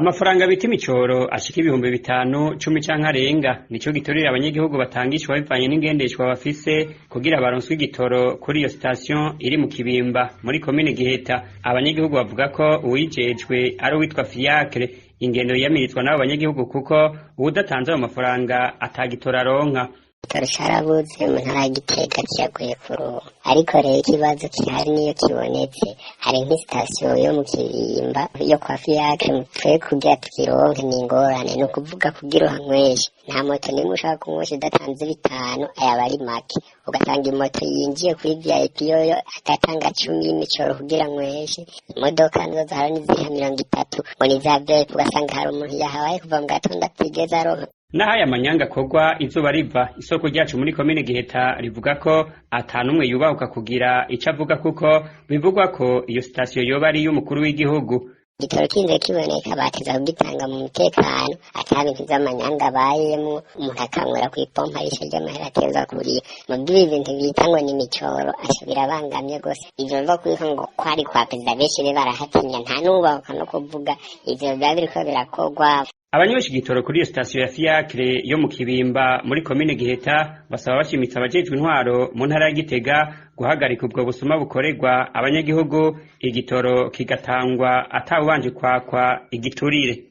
Amafaranga bita imicoro ashika 5,000, 10 canke arenga nico giturira abanyagihugu batangishwa bivanye n'ingendeshwa bafise kugira baronswe igitoro kuri iyo station iri mu Kibimba muri komine Giheta. Abanyagihugu bavuga ko uwijejwe ari uwitwa Fiacre, ingendo yiyamirizwa n'abo banyagihugu kuko uwudatanze ayo mafaranga atagitora aronka. Igitoro carabuze mu ntara ya Gitega kiyaguye kuronka, ariko rero ikibazo kihari niyo kibonetse hari nk'isitasiyo yo mu Kibimba yo kwa Fiacre twe kugira tukironke ni ingorane, ni ukuvuga kugira uhanyweshe nta moto nimwe ushaka kunywesha idatanze 5 ayaba ari make, ugasanga imoto yinjiye kuri VIP yoyo agatanga 10 y'imicoro kugira anyweshe, imodoka nizo zahara n'iziriha 30 ngo ni za VIP, ugasanga hari umuntu yahabaye kuva mu gatondo atigeze aronka. Naho aya manyanga akorwa izuba riva, isoko ryacu muri komine Giheta rivuga ko atanumwe yubahuka kugira ico avuga kuko bivugwa ko iyo sitasiyo yoba ari y'umukuru w'igihugu. Igitoro kinze kiboneka bateza kugitanga mu mutekano, ata bintu vy'amanyanga abayemwo, umuntu akanywera kw'ipompa risha ry'amahera ateza kuriya. Mubwo ibi bintu bita ngo ni imicoro birabangamye gose. Ivyo biva kuko ngo kwari kwa perezida benshi be barahatinya, nta n'ubahuka no kuvuga ivyo biba biriko birakorwa. Abanywesha igitoro kuri iyo sitasiyo ya Fiacre yo mu Kibimba muri komine Giheta basaba bashimitse abajejwe intwaro mu ntara ya Gitega guhagarika ubwo busuma bukorerwa abanyagihugu, igitoro kigatangwa atawubanje kwakwa igiturire.